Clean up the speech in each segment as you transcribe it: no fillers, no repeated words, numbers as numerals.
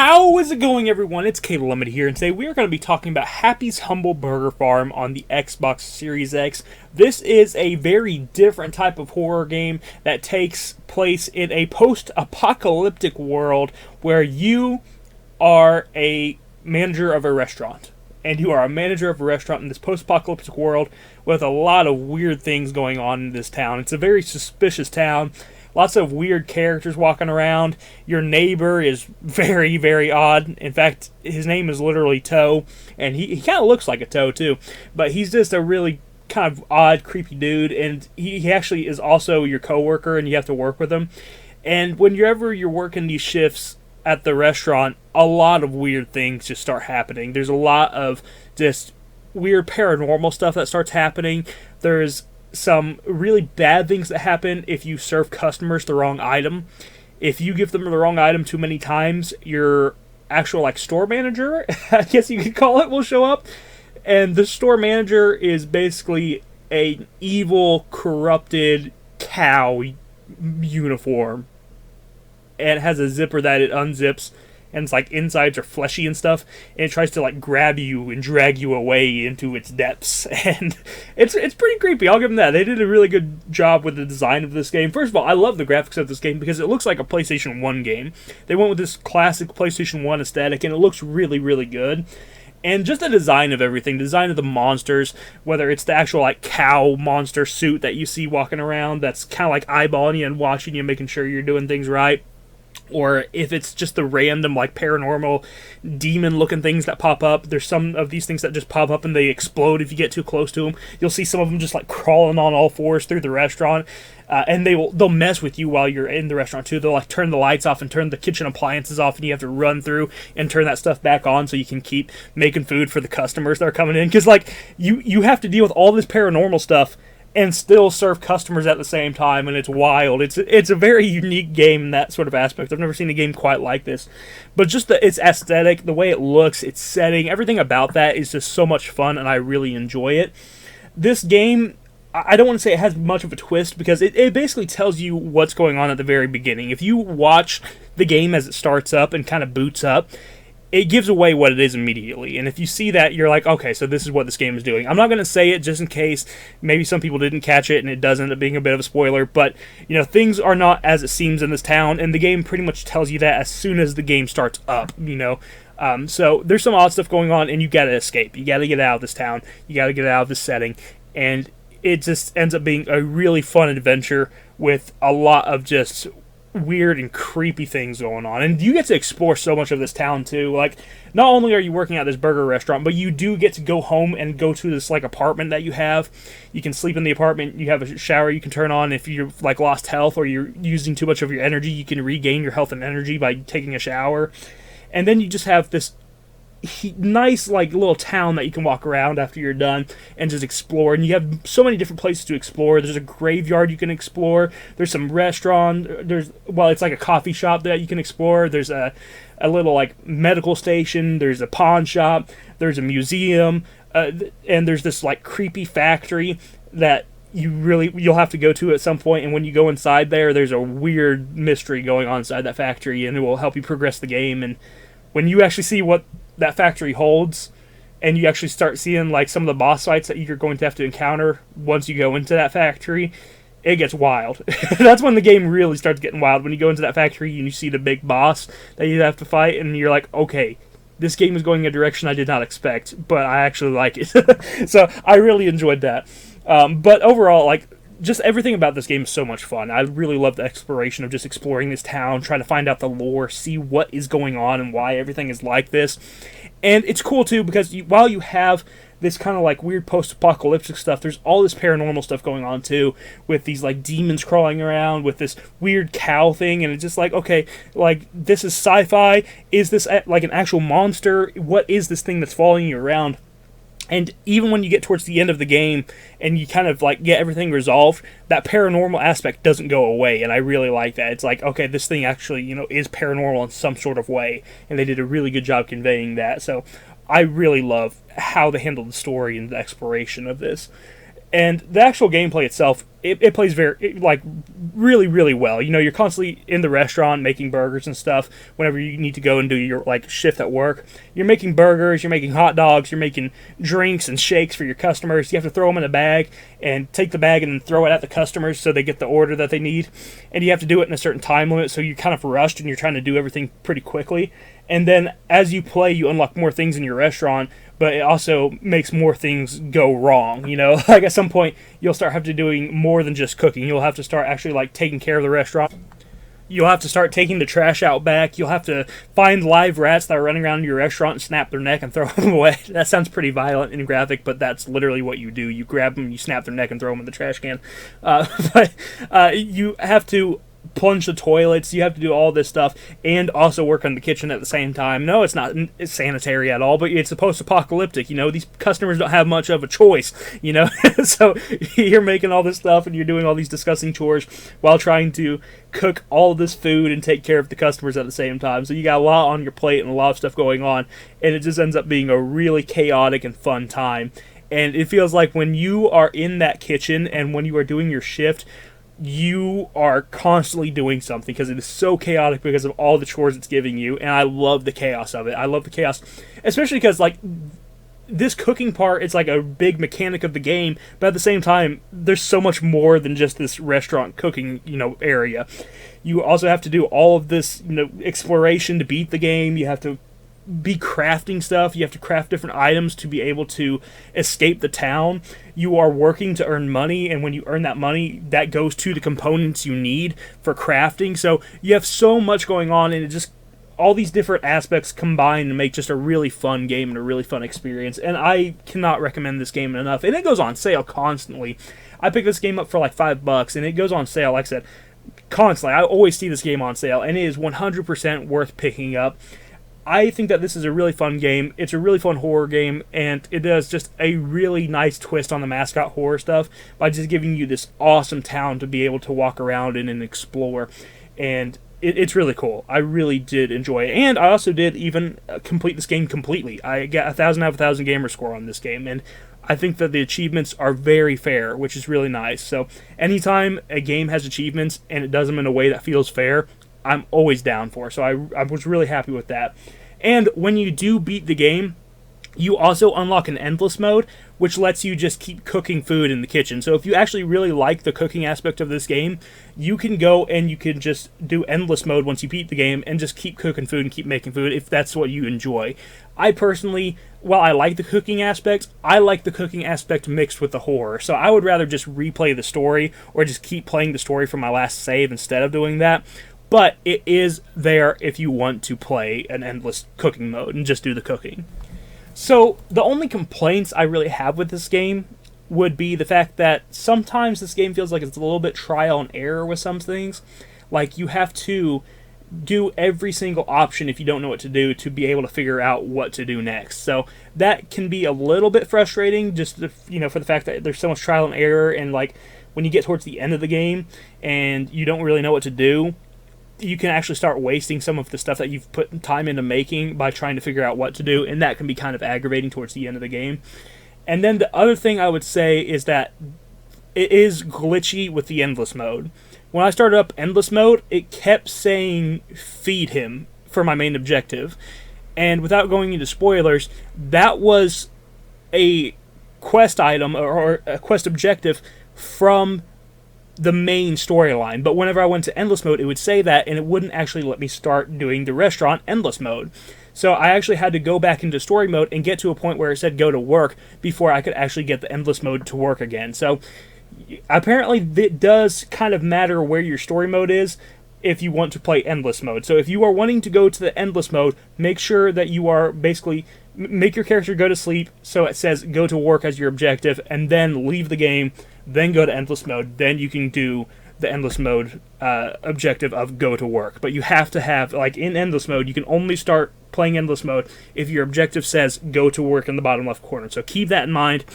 How is it going, everyone? It's Caleb Lemon here, and today we are going to be talking about Happy's Humble Burger Farm on the Xbox Series X. This is a very different type of horror game that takes place in a post-apocalyptic world where you are a manager of a restaurant. And you are a manager of a restaurant in this post-apocalyptic world with a lot of weird things going on in this town. It's a very suspicious town. Lots of weird characters walking around. Your neighbor is very, very odd. In fact, his name is literally Toe, and he kind of looks like a toe, too. But he's just a really kind of odd, creepy dude, and he actually is also your coworker, and you have to work with him. And whenever you're working these shifts at the restaurant, a lot of weird things just start happening. There's a lot of just weird paranormal stuff that starts happening. There's some really bad things that happen if you serve customers the wrong item. If you give them the wrong item too many times, your actual store manager, I guess you could call it, will show up. And the store manager is basically an evil, corrupted cow uniform. And it has a zipper that it unzips, and its insides are fleshy and stuff, and it tries to grab you and drag you away into its depths. And it's pretty creepy, I'll give them that. They did a really good job with the design of this game. First of all, I love the graphics of this game because it looks like a PlayStation 1 game. They went with this classic PlayStation 1 aesthetic, and it looks really, really good. And just the design of everything, the design of the monsters, whether it's the actual cow monster suit that you see walking around that's kind of eyeballing you and watching you, making sure you're doing things right, or if it's just the random paranormal demon looking things that pop up. There's some of these things that just pop up and they explode if you get too close to them. You'll see some of them just crawling on all fours through the restaurant, and they'll mess with you while you're in the restaurant too. They'll turn the lights off and turn the kitchen appliances off, and you have to run through and turn that stuff back on so you can keep making food for the customers that are coming in, because you have to deal with all this paranormal stuff and still serve customers at the same time, and it's wild. It's a very unique game in that sort of aspect. I've never seen a game quite like this. But just its aesthetic, the way it looks, its setting, everything about that is just so much fun, and I really enjoy it. This game, I don't want to say it has much of a twist, because it basically tells you what's going on at the very beginning. If you watch the game as it starts up and kind of boots up, it gives away what it is immediately. And if you see that, you're like, okay, so this is what this game is doing. I'm not going to say it just in case maybe some people didn't catch it and it does end up being a bit of a spoiler, but things are not as it seems in this town, and the game pretty much tells you that as soon as the game starts up, So there's some odd stuff going on, and you got to escape. You got to get out of this town. You got to get out of this setting. And it just ends up being a really fun adventure with a lot of just weird and creepy things going on, and you get to explore so much of this town too. Not only are you working at this burger restaurant, but you do get to go home and go to this apartment that you have. You can sleep in the apartment. You have a shower you can turn on. If you're lost health or you're using too much of your energy, you can regain your health and energy by taking a shower. And then you just have this nice little town that you can walk around after you're done and just explore. And you have so many different places to explore. There's a graveyard you can explore. There's some restaurant. It's a coffee shop that you can explore. There's a little medical station. There's a pawn shop. There's a museum, and there's this creepy factory that you'll have to go to at some point. And when you go inside there's a weird mystery going on inside that factory, and it will help you progress the game. And when you actually see what that factory holds, and you actually start seeing some of the boss fights that you're going to have to encounter once you go into that factory, it gets wild. That's when the game really starts getting wild, when you go into that factory and you see the big boss that you have to fight, and you're like, okay, this game is going in a direction I did not expect, but I actually like it. So I really enjoyed that. But overall, just everything about this game is so much fun. I really love the exploration of just exploring this town, trying to find out the lore, see what is going on and why everything is like this. And it's cool too, because while you have this kind of weird post-apocalyptic stuff, there's all this paranormal stuff going on too, with these demons crawling around, with this weird cow thing, and it's just okay, this is sci-fi. Is this an actual monster? What is this thing that's following you around? And even when you get towards the end of the game and you kind of get everything resolved, that paranormal aspect doesn't go away, and I really like that. It's okay, this thing actually, is paranormal in some sort of way, and they did a really good job conveying that. So I really love how they handled the story and the exploration of this. And the actual gameplay itself it plays really, really well. You know, you're constantly in the restaurant making burgers and stuff whenever you need to go and do your like shift at work. You're making burgers, you're making hot dogs, you're making drinks and shakes for your customers. You have to throw them in a bag and take the bag and then throw it at the customers so they get the order that they need. And you have to do it in a certain time limit, so you're kind of rushed and you're trying to do everything pretty quickly. And then as you play, you unlock more things in your restaurant, but it also makes more things go wrong. You know, like at some point, you'll start having to doing more than just cooking. You'll have to start actually like taking care of the restaurant. You'll have to start taking the trash out back. You'll have to find live rats that are running around your restaurant and snap their neck and throw them away. That sounds pretty violent and graphic, but that's literally what you do. You grab them, you snap their neck, and throw them in the trash can. But you have to plunge the toilets, you have to do all this stuff, and also work on the kitchen at the same time. No, it's not sanitary at all, but it's post-apocalyptic, you know, these customers don't have much of a choice, you know, so you're making all this stuff, and you're doing all these disgusting chores, while trying to cook all this food and take care of the customers at the same time, so you got a lot on your plate and a lot of stuff going on, and it just ends up being a really chaotic and fun time, and it feels like when you are in that kitchen, and when you are doing your shift, you are constantly doing something because it is so chaotic because of all the chores it's giving you, and I love the chaos of it. I love the chaos, especially because like this cooking part, it's like a big mechanic of the game, but at the same time, there's so much more than just this restaurant cooking, you know, area. You also have to do all of this, you know, exploration to beat the game. You have to be crafting stuff. You have to craft different items to be able to escape the town. You are working to earn money, and when you earn that money, that goes to the components you need for crafting. So you have so much going on, and it just all these different aspects combine to make just a really fun game and a really fun experience. And I cannot recommend this game enough. And it goes on sale constantly. I picked this game up for like $5, and it goes on sale, like I said, constantly. I always see this game on sale, and it is 100% worth picking up. I think that this is a really fun game. It's a really fun horror game, and it does just a really nice twist on the mascot horror stuff by just giving you this awesome town to be able to walk around in and explore. And it's really cool. I really did enjoy it. And I also did even complete this game completely. I got 1,000 out of 1,000 gamer score on this game, and I think that the achievements are very fair, which is really nice. So anytime a game has achievements and it does them in a way that feels fair, I'm always down for. So I was really happy with that. And when you do beat the game, you also unlock an endless mode, which lets you just keep cooking food in the kitchen. So if you actually really like the cooking aspect of this game, you can go and you can just do endless mode once you beat the game and just keep cooking food and keep making food if that's what you enjoy. I personally, while I like the cooking aspect, I like the cooking aspect mixed with the horror. So I would rather just replay the story or just keep playing the story from my last save instead of doing that. But it is there if you want to play an endless cooking mode and just do the cooking. So the only complaints I really have with this game would be the fact that sometimes this game feels like it's a little bit trial and error with some things. Like you have to do every single option if you don't know what to do to be able to figure out what to do next. So that can be a little bit frustrating just for the fact that there's so much trial and error, and like when you get towards the end of the game and you don't really know what to do, you can actually start wasting some of the stuff that you've put time into making by trying to figure out what to do, and that can be kind of aggravating towards the end of the game. And then the other thing I would say is that it is glitchy with the endless mode. When I started up endless mode, it kept saying feed him for my main objective. And without going into spoilers, that was a quest item or a quest objective from the main storyline, but whenever I went to endless mode, it would say that, and it wouldn't actually let me start doing the restaurant endless mode. So I actually had to go back into story mode and get to a point where it said go to work before I could actually get the endless mode to work again. So apparently it does kind of matter where your story mode is if you want to play endless mode. So if you are wanting to go to the endless mode, make sure that you are basically make your character go to sleep so it says go to work as your objective, and then leave the game, then go to endless mode. Then you can do the endless mode objective of go to work. But you have to have, like in endless mode, you can only start playing endless mode if your objective says go to work in the bottom left corner. So keep that in mind,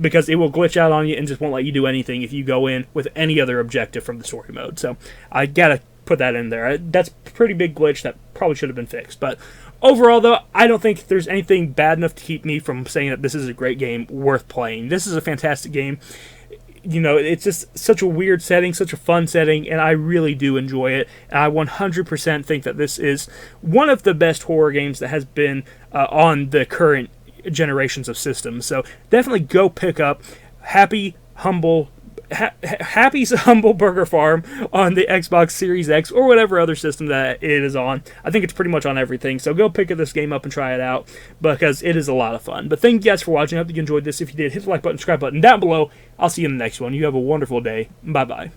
because it will glitch out on you and just won't let you do anything if you go in with any other objective from the story mode. So I gotta put that in there. That's a pretty big glitch that probably should have been fixed. But overall, though, I don't think there's anything bad enough to keep me from saying that this is a great game worth playing. This is a fantastic game. it's just such a weird setting, such a fun setting, and I really do enjoy it. And I 100% think that this is one of the best horror games that has been on the current generations of systems. So definitely go pick up Happy's Humble Burger Farm on the Xbox Series X or whatever other system that it is on. I think it's pretty much on everything, so go pick this game up and try it out because it is a lot of fun. But thank you guys for watching. I hope you enjoyed this. If you did, hit the like button, subscribe button down below. I'll see you in the next one. You have a wonderful day. Bye-bye.